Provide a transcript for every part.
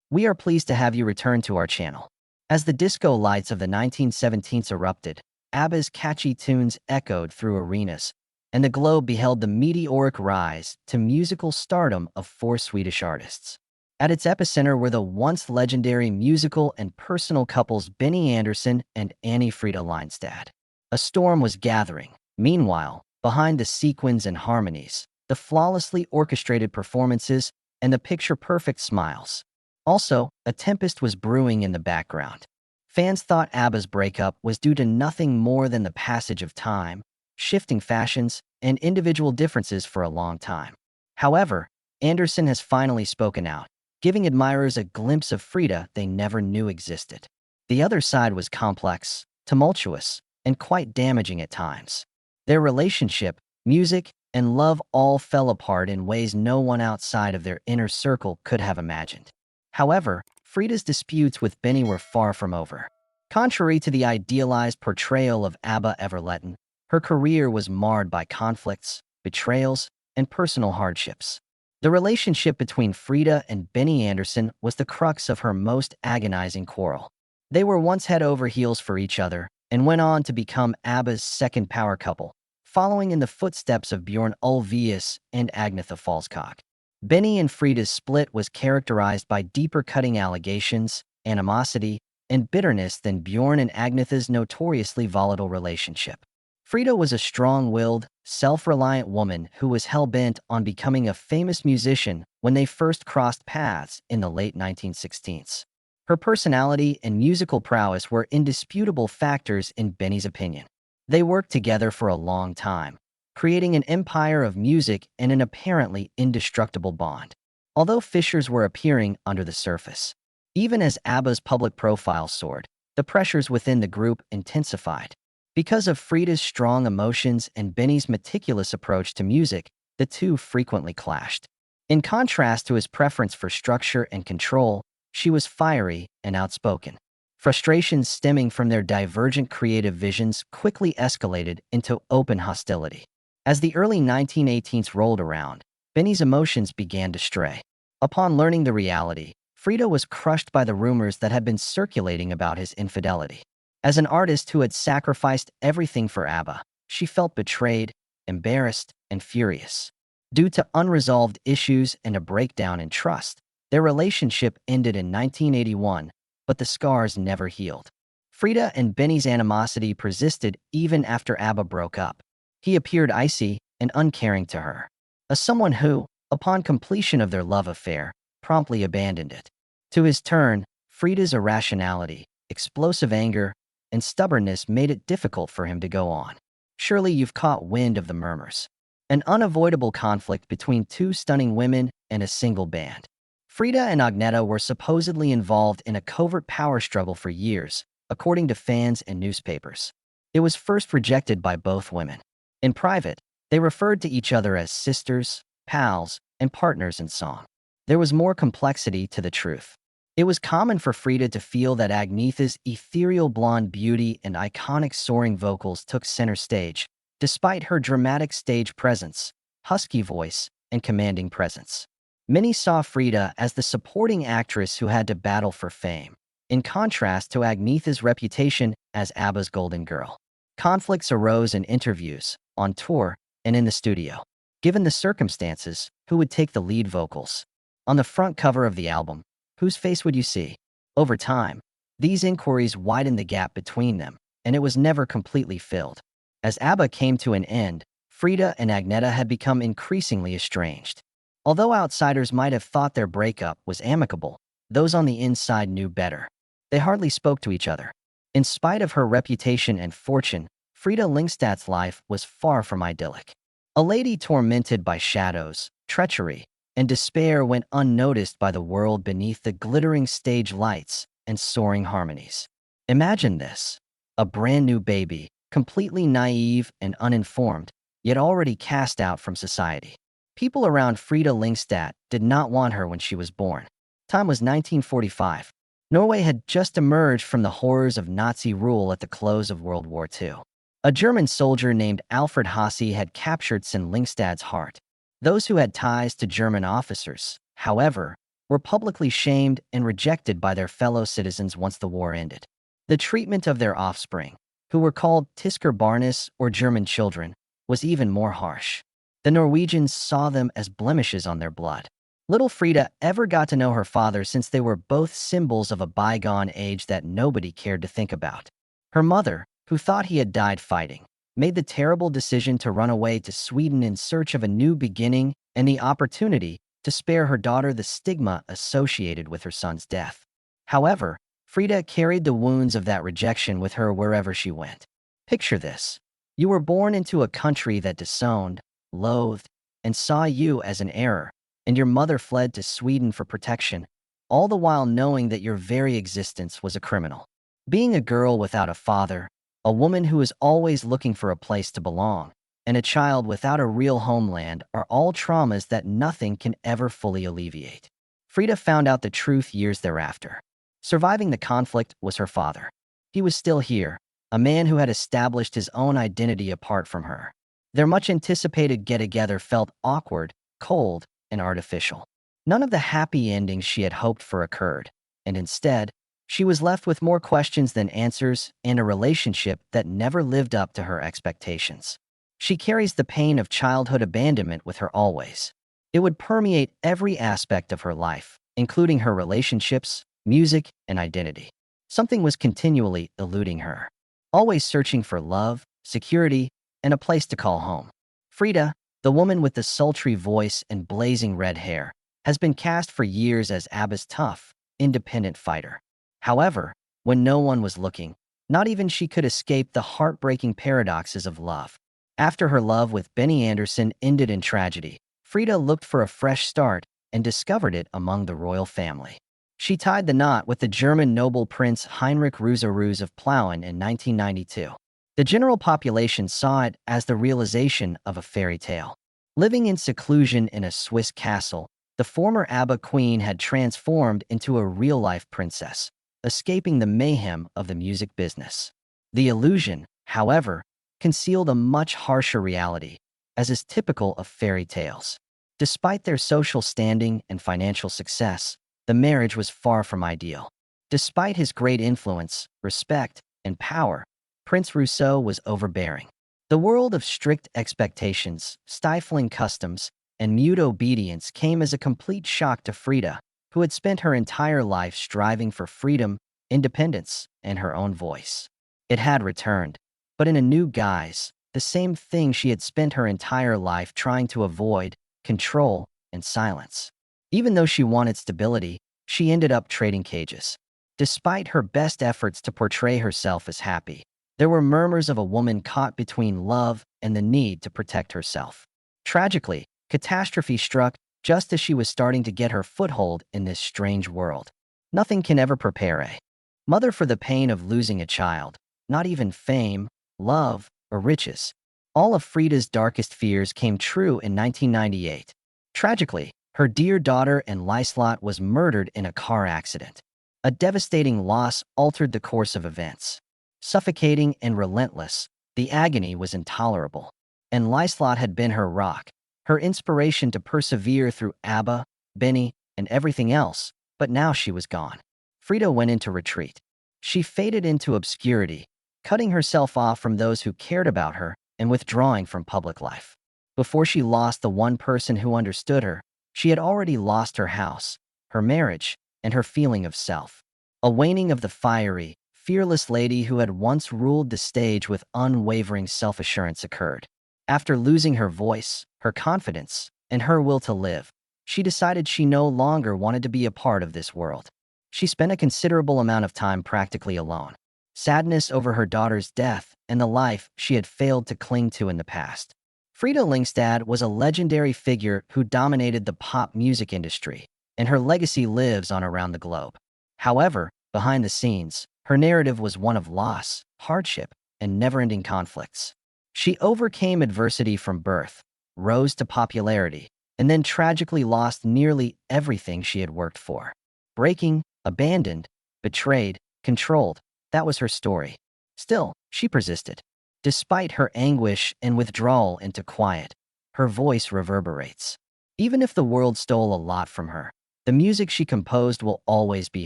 We are pleased to have you return to our channel. As the disco lights of the 1917s erupted, ABBA's catchy tunes echoed through arenas, and the globe beheld the meteoric rise to musical stardom of four Swedish artists. At its epicenter were the once legendary musical and personal couples Benny Andersson and Frida Lindstad. A storm was gathering. Meanwhile, behind the sequins and harmonies, the flawlessly orchestrated performances, and the picture-perfect smiles. Also, a tempest was brewing in the background. Fans thought ABBA's breakup was due to nothing more than the passage of time, shifting fashions, and individual differences for a long time. However, Andersson has finally spoken out, giving admirers a glimpse of Frida they never knew existed. The other side was complex, tumultuous, and quite damaging at times. Their relationship, music, and love all fell apart in ways no one outside of their inner circle could have imagined. However, Frida's disputes with Benny were far from over. Contrary to the idealized portrayal of ABBA Everletten, her career was marred by conflicts, betrayals, and personal hardships. The relationship between Frida and Benny Andersson was the crux of her most agonizing quarrel. They were once head over heels for each other and went on to become ABBA's second power couple, following in the footsteps of Bjorn Ulvaeus and Agnetha Falskog. Benny and Frida's split was characterized by deeper-cutting allegations, animosity, and bitterness than Bjorn and Agnetha's notoriously volatile relationship. Frida was a strong-willed, self-reliant woman who was hell-bent on becoming a famous musician when they first crossed paths in the late 1960s. Her personality and musical prowess were indisputable factors in Benny's opinion. They worked together for a long time, creating an empire of music and an apparently indestructible bond. Although fissures were appearing under the surface, even as ABBA's public profile soared, the pressures within the group intensified. Because of Frida's strong emotions and Benny's meticulous approach to music, the two frequently clashed. In contrast to his preference for structure and control, she was fiery and outspoken. Frustrations stemming from their divergent creative visions quickly escalated into open hostility. As the early 1918s rolled around, Benny's emotions began to stray. Upon learning the reality, Frida was crushed by the rumors that had been circulating about his infidelity. As an artist who had sacrificed everything for ABBA, she felt betrayed, embarrassed, and furious. Due to unresolved issues and a breakdown in trust, their relationship ended in 1981, but the scars never healed. Frida and Benny's animosity persisted even after ABBA broke up. He appeared icy and uncaring to her, as someone who, upon completion of their love affair, promptly abandoned it. To his turn, Frida's irrationality, explosive anger, and stubbornness made it difficult for him to go on. Surely you've caught wind of the murmurs. An unavoidable conflict between two stunning women and a single band. Frida and Agnetha were supposedly involved in a covert power struggle for years, according to fans and newspapers. It was first rejected by both women. In private, they referred to each other as sisters, pals, and partners in song. There was more complexity to the truth. It was common for Frida to feel that Agnetha's ethereal blonde beauty and iconic soaring vocals took center stage, despite her dramatic stage presence, husky voice, and commanding presence. Many saw Frida as the supporting actress who had to battle for fame, in contrast to Agnetha's reputation as ABBA's golden girl. Conflicts arose in interviews, on tour, and in the studio. Given the circumstances, who would take the lead vocals? On the front cover of the album, whose face would you see? Over time, these inquiries widened the gap between them, and it was never completely filled. As ABBA came to an end, Frida and Agnetha had become increasingly estranged. Although outsiders might have thought their breakup was amicable, those on the inside knew better. They hardly spoke to each other. In spite of her reputation and fortune, Frida Lindstad's life was far from idyllic. A lady tormented by shadows, treachery, and despair went unnoticed by the world beneath the glittering stage lights and soaring harmonies. Imagine this: a brand new baby, completely naive and uninformed, yet already cast out from society. People around Frida Lindstad did not want her when she was born. Time was 1945. Norway had just emerged from the horrors of Nazi rule at the close of World War II. A German soldier named Alfred Hasse had captured Lindstad's heart. Those who had ties to German officers, however, were publicly shamed and rejected by their fellow citizens once the war ended. The treatment of their offspring, who were called Tyskerbarnes or German children, was even more harsh. The Norwegians saw them as blemishes on their blood. Little Frida ever got to know her father since they were both symbols of a bygone age that nobody cared to think about. Her mother, who thought he had died fighting, made the terrible decision to run away to Sweden in search of a new beginning and the opportunity to spare her daughter the stigma associated with her son's death. However, Frida carried the wounds of that rejection with her wherever she went. Picture this. You were born into a country that disowned, loathed, and saw you as an error, and your mother fled to Sweden for protection, all the while knowing that your very existence was a criminal. Being a girl without a father, a woman who is always looking for a place to belong, and a child without a real homeland are all traumas that nothing can ever fully alleviate. Frida found out the truth years thereafter. Surviving the conflict was her father. He was still here, a man who had established his own identity apart from her. Their much-anticipated get-together felt awkward, cold, and artificial. None of the happy endings she had hoped for occurred, and instead, she was left with more questions than answers and a relationship that never lived up to her expectations. She carries the pain of childhood abandonment with her always. It would permeate every aspect of her life, including her relationships, music, and identity. Something was continually eluding her, always searching for love, security, and a place to call home. Frida, the woman with the sultry voice and blazing red hair, has been cast for years as ABBA's tough, independent fighter. However, when no one was looking, not even she could escape the heartbreaking paradoxes of love. After her love with Benny Andersson ended in tragedy, Frida looked for a fresh start and discovered it among the royal family. She tied the knot with the German noble Prince Heinrich Rüseruß of Plauen in 1992. The general population saw it as the realization of a fairy tale. Living in seclusion in a Swiss castle, the former ABBA queen had transformed into a real-life princess, escaping the mayhem of the music business. The illusion, however, concealed a much harsher reality, as is typical of fairy tales. Despite their social standing and financial success, the marriage was far from ideal. Despite his great influence, respect, and power, Prince Rousseau was overbearing. The world of strict expectations, stifling customs, and mute obedience came as a complete shock to Frida, who had spent her entire life striving for freedom, independence, and her own voice. It had returned, but in a new guise, the same thing she had spent her entire life trying to avoid, control, and silence. Even though she wanted stability, she ended up trading cages. Despite her best efforts to portray herself as happy, there were murmurs of a woman caught between love and the need to protect herself. Tragically, catastrophe struck just as she was starting to get her foothold in this strange world. Nothing can ever prepare a mother for the pain of losing a child, not even fame, love, or riches. All of Frida's darkest fears came true in 1998. Tragically, her dear daughter and Liselott was murdered in a car accident. A devastating loss altered the course of events. Suffocating and relentless, the agony was intolerable. And Liselott had been her rock, her inspiration to persevere through ABBA, Benny, and everything else, but now she was gone. Frida went into retreat. She faded into obscurity, cutting herself off from those who cared about her and withdrawing from public life. Before she lost the one person who understood her, she had already lost her house, her marriage, and her feeling of self. A waning of the fiery, fearless lady who had once ruled the stage with unwavering self-assurance occurred. After losing her voice, her confidence, and her will to live, she decided she no longer wanted to be a part of this world. She spent a considerable amount of time practically alone. Sadness over her daughter's death and the life she had failed to cling to in the past. Frida Lyngstad was a legendary figure who dominated the pop music industry, and her legacy lives on around the globe. However, behind the scenes, her narrative was one of loss, hardship, and never-ending conflicts. She overcame adversity from birth, rose to popularity, and then tragically lost nearly everything she had worked for. Breaking, abandoned, betrayed, controlled, that was her story. Still, she persisted. Despite her anguish and withdrawal into quiet, her voice reverberates. Even if the world stole a lot from her, The music she composed will always be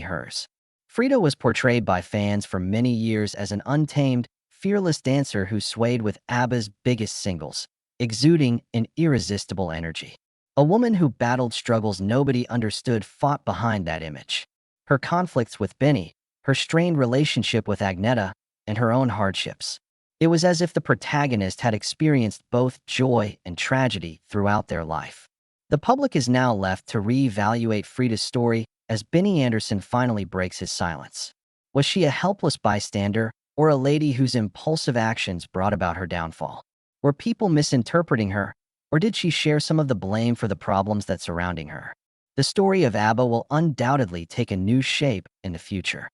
hers. Frida was portrayed by fans for many years as an untamed, fearless dancer who swayed with ABBA's biggest singles, exuding an irresistible energy. A woman who battled struggles nobody understood fought behind that image. Her conflicts with Benny, her strained relationship with Agnetha, and her own hardships. It was as if the protagonist had experienced both joy and tragedy throughout their life. The public is now left to re-evaluate Frida's story as Benny Andersson finally breaks his silence. Was she a helpless bystander, or a lady whose impulsive actions brought about her downfall? Were people misinterpreting her, or did she share some of the blame for the problems that surrounding her? The story of ABBA will undoubtedly take a new shape in the future.